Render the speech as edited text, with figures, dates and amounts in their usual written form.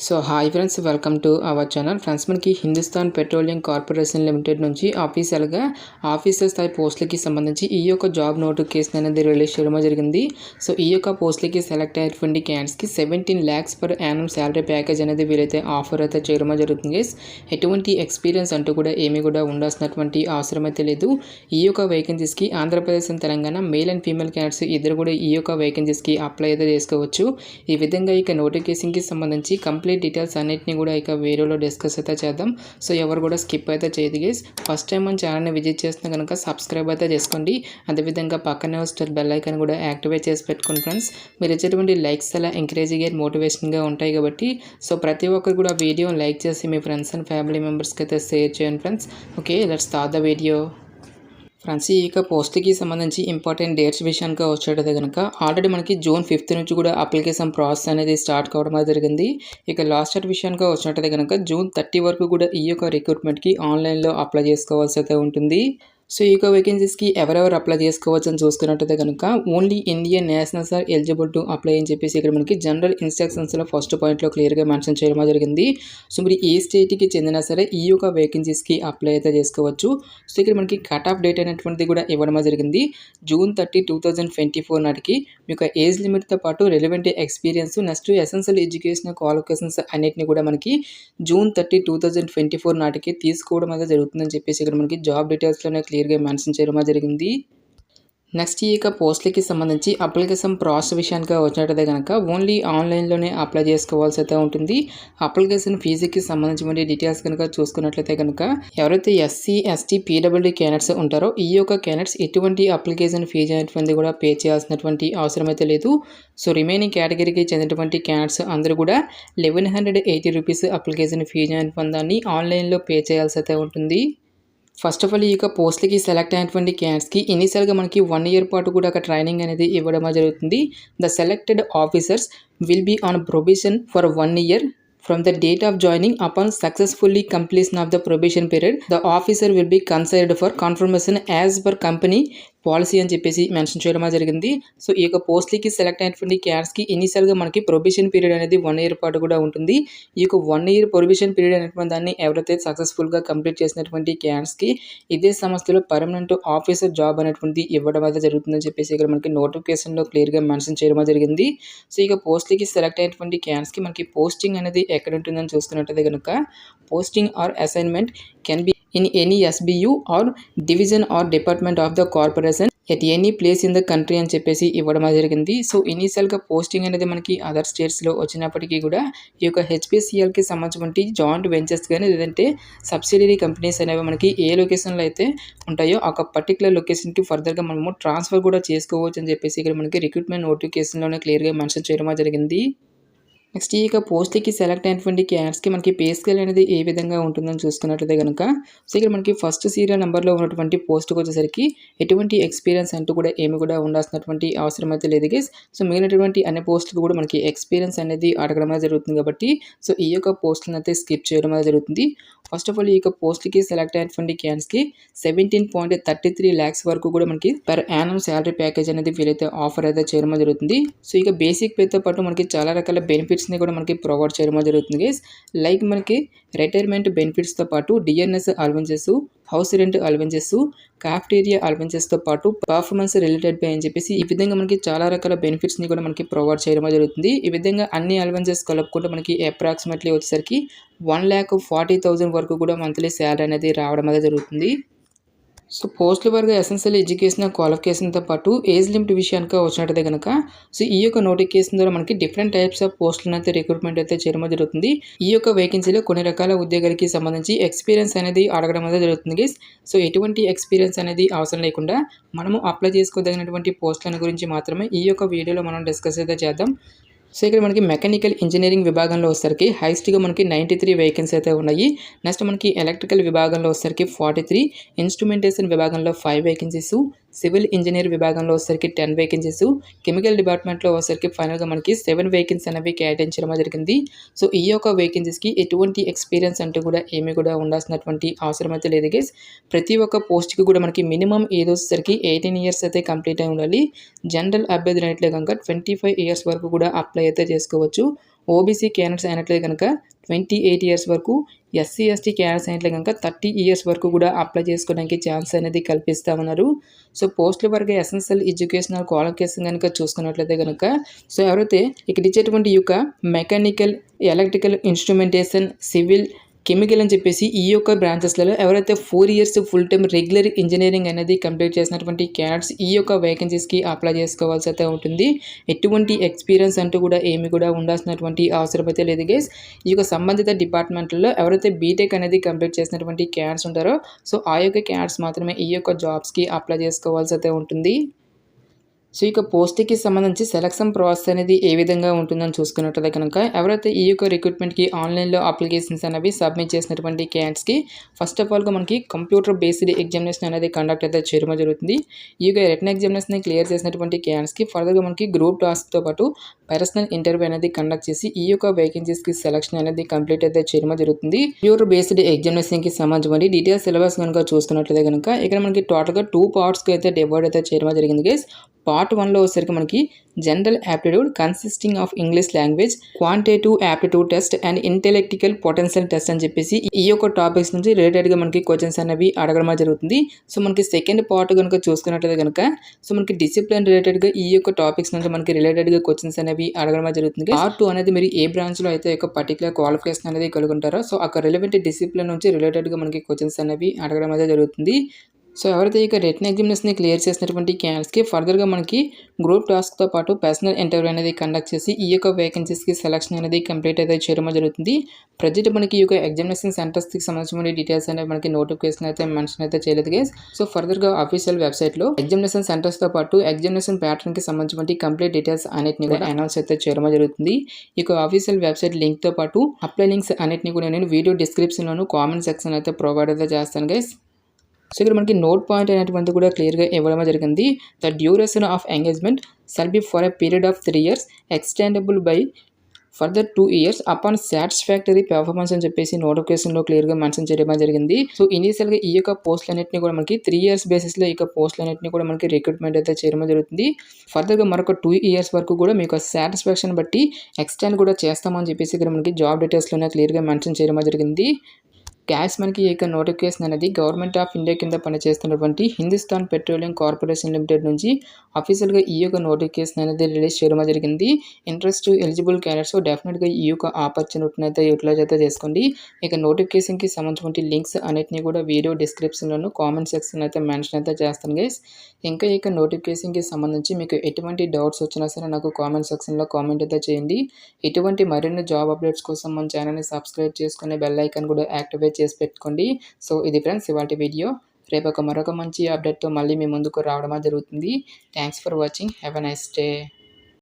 So hi friends, welcome to our channel. Friends, మనకి Hindustan petroleum corporation limited నుంచి officer స్థాయి పోస్టులకి సంబంధించి ఈ యొక్క జాబ్ నోటిఫికేషన్ అనేది రిలీజ్ చేయడం జరిగింది. సో ఈ యొక్క పోస్టులకి సెలెక్ట్ అయినటువంటి క్యాండిడేట్స్కి 17 lakhs per annum salary package అనేది వీరైతే ఆఫర్ అయితే చేయడం జరుగుతుంది. ఎటువంటి ఎక్స్పీరియన్స్ అంటూ కూడా ఏమీ కూడా ఉండాల్సినటువంటి అవసరం అయితే లేదు. ఈ యొక్క వేకెన్సీస్కి Andhra Pradesh and Telangana male and female candidates ఇద్దరు కూడా ఈ యొక్క వేకెన్సీస్కి అప్లై అయితే చేసుకోవచ్చు. ఈ విధంగా ఇక నోటిఫికేషన్కి సంబంధించి కంప్లీట్ డీటెయిల్స్ అన్నిటిని కూడా ఇక వీడియోలో డిస్కస్ అయితే చేద్దాం. సో ఎవరు కూడా స్కిప్ అయితే చేయదు గైస్. ఫస్ట్ టైం మన ఛానల్ని విజిట్ చేస్తే కనుక సబ్స్క్రైబ్ అయితే చేసుకోండి. అదేవిధంగా పక్కనే వస్తే బెల్ ఐకాన్ కూడా యాక్టివేట్ చేసి పెట్టుకోండి ఫ్రెండ్స్. మీరు ఇచ్చేటువంటి లైక్స్ అలా ఎంకరేజింగ్ అండ్ మోటివేషన్గా ఉంటాయి కాబట్టి సో ప్రతి ఒక్కరు కూడా వీడియోని లైక్ చేసి మీ ఫ్రెండ్స్ అండ్ ఫ్యామిలీ మెంబర్స్కి అయితే షేర్ చేయండి friends. Okay, let's start the video. Friends, ఈ యొక్క పోస్ట్కి సంబంధించి ఇంపార్టెంట్ డేట్స్ విషయానికి వచ్చేటది కనుక ఆల్రెడీ మనకి June 5th నుంచి కూడా అప్లికేషన్ ప్రాసెస్ అనేది స్టార్ట్ కావడం జరిగింది. ఇక లాస్ట్ డేట్ విషయానికి వచ్చినట్టయితే కనుక June 30 వరకు కూడా ఈ యొక్క రిక్రూట్మెంట్కి ఆన్లైన్లో అప్లై చేసుకోవాల్సి అయితే ఉంటుంది. సో ఈ యొక్క వేకెన్సీస్కి ఎవరెవరు అప్లై చేసుకోవచ్చు అని చూసుకున్నట్టయితే కనుక only Indian nationals are eligible to apply అని చెప్పేసి ఇక్కడ మనకి జనరల్ ఇన్స్ట్రక్షన్స్లో ఫస్ట్ పాయింట్లో క్లియర్గా మెన్షన్ చేయడం జరిగింది. సో మీరు ఏ స్టేట్కి చెందినా సరే ఈ యొక్క వేకెన్సీస్కి అప్లై అయితే చేసుకోవచ్చు. సో ఇక్కడ మనకి కట్ ఆఫ్ డేట్ అనేటువంటిది కూడా ఇవ్వడం జరిగింది. June 30, 2024 నాటికి మీ యొక్క ఏజ్ లిమిట్తో పాటు relevant experience next essential education qualifications అన్నిటిని కూడా మనకి June 30, 2024 నాటికి తీసుకోవడం అయితే జరుగుతుందని చెప్పేసి ఇక్కడ మనకి జాబ్ డీటెయిల్స్లోనే క్లియర్గా మెన్షన్ చేయడం జరిగింది. నెక్స్ట్ ఈ యొక్క పోస్టులకి సంబంధించి అప్లికేషన్ ప్రాసెస్ విషయానికి వచ్చినట్టయితే కనుక ఓన్లీ ఆన్లైన్లోనే అప్లై చేసుకోవాల్సి అయితే ఉంటుంది. అప్లికేషన్ ఫీజుకి సంబంధించిన డీటెయిల్స్ కనుక చూసుకున్నట్లయితే కనుక ఎవరైతే SC, ST, PWD క్యాండిడేట్స్ ఉంటారో ఈ యొక్క క్యాండిడేట్స్ ఎటువంటి అప్లికేషన్ ఫీజు అనేటువంటి కూడా పే చేయాల్సినటువంటి అవసరం అయితే లేదు. సో రిమైనింగ్ కేటగిరీకి చెందినటువంటి క్యాండిడేట్స్ అందరూ కూడా 1180 రూపీస్ అప్లికేషన్ ఫీజు అనేటువంటి దాన్ని ఆన్లైన్లో పే చేయాల్సి అయితే ఉంటుంది. ఫస్ట్ ఆఫ్ ఆల్ ఈ యొక్క పోస్ట్లకి సెలెక్ట్ అయినటువంటి క్యాండిడేట్స్కి ఇనిషియల్గా మనకి 1 year పాటు కూడా అక్కడ ట్రైనింగ్ అనేది ఇవ్వడం జరుగుతుంది. The selected officers will be on probation for 1 year from the date of joining. Upon successfully completion of the probation period, the officer will be considered for confirmation as per company policy అని చెప్పేసి mention చేయడం జరిగింది. So ఈ యొక్క పోస్ట్లకి select అయినటువంటి క్యాండిడేట్స్కి ఇనిషియల్గా మనకి ప్రొబేషన్ పీరియడ్ అనేది 1 year పాటు కూడా ఉంటుంది. ఈ యొక్క 1 year ప్రొబేషన్ పీరియడ్ అనేటువంటి దాన్ని ఎవరైతే సక్సెస్ఫుల్గా కంప్లీట్ చేసినటువంటి క్యాండిడేట్స్కి ఇదే సంస్థలో పర్మనెంట్ ఆఫీసర్ జాబ్ అనేటువంటి ఇవ్వడం అయితే జరుగుతుందని చెప్పేసి ఇక్కడ మనకి నోటిఫికేషన్లో క్లియర్గా మెన్షన్ చేయడం జరిగింది. సో ఇక పోస్ట్లకి సెలెక్ట్ అయినటువంటి క్యాండిడేట్స్కి మనకి పోస్టింగ్ అనేది ఎక్కడ ఉంటుందని చూసుకున్నట్టయితే కనుక posting or assignment can be in any SBU or division or department of the corporation at any place in the country అని చెప్పేసి ఇవ్వడం జరిగింది. సో ఇనీషియల్గా పోస్టింగ్ అనేది మనకి అదర్ స్టేట్స్లో వచ్చినప్పటికీ కూడా ఈ యొక్క HPCLకి సంబంధించి జాయింట్ వెంచర్స్ కానీ లేదంటే సబ్సిడరీ కంపెనీస్ అనేవి మనకి ఏ లొకేషన్లో అయితే ఉంటాయో ఒక పర్టికులర్ లొకేషన్కి ఫర్దర్గా మనము ట్రాన్స్ఫర్ కూడా చేసుకోవచ్చు అని చెప్పేసి ఇక్కడ మనకి రిక్రూట్మెంట్ నోటిఫికేషన్లోనే క్లియర్గా మెన్షన్ చేయడం జరిగింది. నెక్స్ట్ ఈ యొక్క పోస్ట్కి సెలెక్ట్ అయినటువంటి క్యాండిడేట్స్కి మనకి పే స్కేల్ అనేది ఏ విధంగా ఉంటుందని చూసుకున్నట్లయితే కనుక సో ఇక్కడ మనకి ఫస్ట్ సీరియల్ నెంబర్లో ఉన్నటువంటి పోస్ట్కి వచ్చేసరికి ఎటువంటి ఎక్స్పీరియన్స్ అంటూ కూడా ఏమి కూడా ఉండాల్సినటువంటి అవసరం అయితే లేదు గైస్. సో మిగిలినటువంటి అన్ని పోస్టులు కూడా మనకి ఎక్స్పీరియన్స్ అనేది అడగడం జరుగుతుంది కాబట్టి సో ఈ యొక్క పోస్టులను అయితే స్కిప్ చేయడం జరుగుతుంది. ఫస్ట్ ఆఫ్ ఆల్ ఈ యొక్క పోస్ట్కి సెలెక్ట్ అయినటువంటి క్యాండిడేట్స్కి 17.33 lakhs వరకు కూడా మనకి పర్ యానం శాలరీ ప్యాకేజ్ అనేది వీలైతే ఆఫర్ అయితే చేయడం జరుగుతుంది. సో ఇక బేసిక్ పేతో పాటు మనకి చాలా రకాల బెనిఫిట్స్ని కూడా మనకి ప్రొవైడ్ చేయడం జరుగుతుంది గైస్. లైక్ మనకి రిటైర్మెంట్ బెనిఫిట్స్తో పాటు DNS allowances, house rent allowances, cafeteria అలవెన్సెస్తో పాటు పర్ఫార్మెన్స్ రిలేటెడ్ పే అని చెప్పేసి ఈ విధంగా మనకి చాలా రకాల బెనిఫిట్స్ని కూడా మనకి ప్రొవైడ్ చేయడం జరుగుతుంది. ఈ విధంగా అన్ని అలవెన్సెస్ కలుపుకుంటే మనకి అప్రాక్సిమేట్లీ వచ్చేసరికి 1,40,000 వరకు కూడా మంత్లీ శాలరీ అనేది రావడం అనేది జరుగుతుంది. సో పోస్టుల వరకు ఎసెన్షియల్ ఎడ్యుకేషన్ క్వాలిఫికేషన్తో పాటు ఏజ్ లిమిట్ విషయానికి వచ్చినట్టయితే కనుక సో ఈ యొక్క నోటిఫికేషన్ ద్వారా మనకి డిఫరెంట్ టైప్స్ ఆఫ్ పోస్టులను అయితే రిక్రూట్మెంట్ అయితే చేయడం జరుగుతుంది. ఈ యొక్క వేకెన్సీలో కొన్ని రకాల ఉద్యోగాలకి సంబంధించి ఎక్స్పీరియన్స్ అనేది అడగడం అనేది జరుగుతుంది గైస్. సో ఎటువంటి ఎక్స్పీరియన్స్ అనేది అవసరం లేకుండా మనము అప్లై చేసుకోదగినటువంటి పోస్టుల గురించి మాత్రమే ఈ యొక్క వీడియోలో మనం డిస్కస్ అయితే చేద్దాం. సో ఇక్కడ మనకి మెకానికల్ ఇంజనీరింగ్ విభాగంలో వచ్చేసరికి హైయెస్ట్గా మనకి 93 వేకెన్సీ అయితే ఉన్నాయి. నెక్స్ట్ మనకి ఎలక్ట్రికల్ విభాగంలో వచ్చేసరికి 43, ఇన్స్ట్రుమెంటేషన్ విభాగంలో 5 వేకెన్సీస్, సివిల్ ఇంజనీర్ విభాగంలో వచ్చేసరికి 10 వేకెన్సీస్, కెమికల్ డిపార్ట్మెంట్లో వచ్చేసరికి ఫైనల్గా మనకి 7 వేకెన్సీ అనేవి కేటాయించడం జరిగింది. సో ఈ యొక్క వేకెన్సీస్కి ఎటువంటి ఎక్స్పీరియన్స్ అంటూ కూడా ఏమీ కూడా ఉండాల్సినటువంటి అవసరం అయితే లేదు గైస్. ప్రతి ఒక్క పోస్ట్కి కూడా మనకి మినిమం ఏజ్ వచ్చేసరికి 18 years అయితే కంప్లీట్ అయి ఉండాలి. జనరల్ అభ్యర్థులు అయితే కనుక 25 years వరకు కూడా అప్లై అయితే చేసుకోవచ్చు. ఓబీసీ క్యాండిడేట్స్ అయినట్లయితే కనుక 28 ఇయర్స్ వరకు, ఎస్సీ ఎస్టీ క్యాండిడేట్స్ అయినట్లయితే కనుక 30 ఇయర్స్ వరకు కూడా అప్లై చేసుకోవడానికి ఛాన్స్ అనేది కల్పిస్తామన్నారు. సో పోస్టుల వరకు ఎసెన్షియల్ ఎడ్యుకేషనల్ క్వాలిఫికేషన్ కనుక చూసుకున్నట్లయితే కనుక సో ఎవరైతే ఇక్కడ ఇచ్చేటువంటి ఈ యొక్క mechanical, electrical, instrumentation, civil, chemical అని చెప్పేసి ఈ యొక్క బ్రాంచెస్లలో ఎవరైతే 4 years full time regular engineering అనేది కంప్లీట్ చేసినటువంటి క్యాండిడేట్స్ ఈ యొక్క వేకెన్సీస్కి అప్లై చేసుకోవాల్సి అయితే ఉంటుంది. ఎటువంటి ఎక్స్పీరియన్స్ అంటూ కూడా ఏమి కూడా ఉండాల్సినటువంటి అవసరం అయితే లేదు గైస్. ఈ యొక్క సంబంధిత డిపార్ట్మెంట్లో ఎవరైతే బీటెక్ అనేది కంప్లీట్ చేసినటువంటి క్యాండిడేట్స్ ఉంటారో సో ఆ యొక్క క్యాండిడేట్స్ మాత్రమే ఈ యొక్క జాబ్స్కి అప్లై చేసుకోవాల్సి అయితే ఉంటుంది. సో ఇక పోస్ట్కి సంబంధించి సెలక్షన్ ప్రాసెస్ అనేది ఏ విధంగా ఉంటుందని చూసుకున్నట్లయితే కనుక ఎవరైతే ఈ యొక్క రిక్రూట్మెంట్కి ఆన్లైన్లో అప్లికేషన్స్ అనేవి సబ్మిట్ చేసినటువంటి క్యాండిడేట్స్కి ఫస్ట్ ఆఫ్ ఆల్గా మనకి కంప్యూటర్ బేస్డ్ ఎగ్జామినేషన్ అనేది కండక్ట్ అయితే చేయడం జరుగుతుంది. ఈ యొక్క రిటన్ ఎగ్జామినేషన్ క్లియర్ చేసినటువంటి క్యాండిడేట్స్కి ఫర్దర్గా మనకి గ్రూప్ టాస్క్తో పాటు పర్సనల్ ఇంటర్వ్యూ అనేది కండక్ట్ చేసి ఈ యొక్క వేకెన్సీస్కి సెలక్షన్ అనేది కంప్లీట్ అయితే చేయడం జరుగుతుంది. కంప్యూటర్ బేస్డ్ ఎగ్జామినేషన్కి సంబంధించి డీటెయిల్స్ సిలబస్ కనుక చూసుకున్నట్లయితే కనుక ఇక్కడ మనకి టోటల్గా 2 పార్ట్స్కి అయితే డివైడ్ అయితే చేయడం జరిగింది గైస్. పార్ట్ 1లో వచ్చేసరికి మనకి general aptitude consisting of English language, quantitative aptitude test and intellectual potential test అని చెప్పేసి ఈ యొక్క టాపిక్స్ నుంచి రిలేటెడ్గా మనకి క్వశ్చన్స్ అనేవి అడగడం జరుగుతుంది. సో మనకి సెకండ్ పార్ట్ కనుక చూసుకున్నట్లయితే కనుక సో మనకి డిసిప్లిన్ రిలేటెడ్గా ఈ యొక్క టాపిక్స్ నుంచి మనకి రిలేటెడ్గా క్వశ్చన్స్ అనేవి అడగడం జరుగుతుంది. పార్ట్ 2 అనేది మీరు ఏ బ్రాంచ్లో అయితే ఒక పర్టికులర్ క్వాలిఫికేషన్ అనేది కలిగి ఉంటారో సో అక్కడ రిలవెంట్ డిసిప్లిన్ నుంచి రిలేటెడ్గా మనకి క్వశ్చన్స్ అనేవి అడగడం అయితే జరుగుతుంది. సో ఎవరైతే ఇక రిటన్ ఎగ్జామినేషన్ని క్లియర్ చేసినటువంటి క్యాండిడేట్స్కి ఫర్దర్గా మనకి గ్రూప్ టాస్క్తో పాటు పర్సనల్ ఇంటర్వ్యూ అనేది కండక్ట్ చేసి ఈ యొక్క వేకెన్సీస్కి సెలక్షన్ అనేది కంప్లీట్ అయితే చేయడం జరుగుతుంది. ప్రజెంట్ మనకి ఈ యొక్క ఎగ్జామినేషన్ సెంటర్స్కి సంబంధించిన డీటెయిల్స్ అనేవి మనకి నోటిఫికేషన్ అయితే మెన్షన్ అయితే చేయలేదు గైస్. సో ఫర్దర్గా అఫీషియల్ వెబ్సైట్లో ఎగ్జామినేషన్ సెంటర్స్తో పాటు ఎగ్జామినేషన్ ప్యాటర్న్కి సంబంధించిన కంప్లీట్ డీటెయిల్స్ అన్నిటిని కూడా అనౌన్స్ అయితే చేయడం జరుగుతుంది. ఈ యొక్క అఫీషియల్ వెబ్సైట్ లింక్తో పాటు అప్లై లింక్స్ అన్నిటిని కూడా నేను వీడియో డిస్క్రిప్షన్లోను కామెంట్ సెక్షన్ అయితే ప్రొవైడ్ అయితే చేస్తాను గైస్. సో ఇక్కడ మనకి నోట్ పాయింట్ అనేటువంటి కూడా క్లియర్గా ఇవ్వడం జరిగింది. The duration of engagement shall be for a period of 3 years extendable by further 2 years upon satisfactory performance అని చెప్పేసి నోటిఫికేషన్లో క్లియర్గా మెన్షన్ చేయడం జరిగింది. సో ఇనీషియల్గా ఈ యొక్క పోస్టులన్నింటినీ కూడా మనకి 3 years బేసిస్లో ఈ యొక్క పోస్టులన్నింటినీ కూడా మనకి రిక్రూట్మెంట్ అయితే చేయడం జరుగుతుంది. ఫర్దర్గా మరొక 2 years వరకు కూడా మీకు సాటిస్ఫాక్షన్ బట్టి ఎక్స్టెండ్ కూడా చేస్తామని చెప్పేసి ఇక్కడ మనకి జాబ్ డీటెయిల్స్లోనే క్లియర్గా మెన్షన్ చేయడం జరిగింది. గ్యాస్ మనకి ఈ యొక్క నోటిఫికేషన్ అనేది గవర్నమెంట్ ఆఫ్ ఇండియా కింద పనిచేస్తున్నటువంటి హిందుస్థాన్ పెట్రోలియం కార్పొరేషన్ లిమిటెడ్ నుంచి అఫీషియల్గా ఈ యొక్క నోటిఫికేషన్ అనేది రిలీజ్ చేయడం జరిగింది. ఇంట్రెస్ట్ ఎలిజిబుల్ క్యాండిడేట్స్ డెఫినెట్గా ఈ యొక్క ఆపర్చునిటీని అయితే యూటిలైజ్ అయితే చేసుకోండి. ఇక నోటిఫికేషన్కి సంబంధించిన లింక్స్ అన్నిటిని కూడా వీడియో డిస్క్రిప్షన్లోను కామెంట్ సెక్షన్ అయితే మెన్షన్ అయితే చేస్తాను గైస్. ఇంకా ఈ యొక్క నోటిఫికేషన్కి సంబంధించి మీకు ఎటువంటి డౌట్స్ వచ్చినా సరే నాకు కామెంట్ సెక్షన్లో కామెంట్ అయితే చేయండి. ఇటువంటి మరిన్ని జాబ్ అప్డేట్స్ కోసం మన ఛానల్ని సబ్స్క్రైబ్ చేసుకుని బెల్ ఐకాన్ కూడా యాక్టివేట్ చేసి పెట్టుకోండి. సో ఇది ఫ్రెండ్స్ ఇవాల్టి వీడియో. రేపు మరొక మంచి అప్డేట్తో మళ్ళీ మీ ముందుకు రావడం జరుగుతుంది. Thanks for watching. Have a nice day.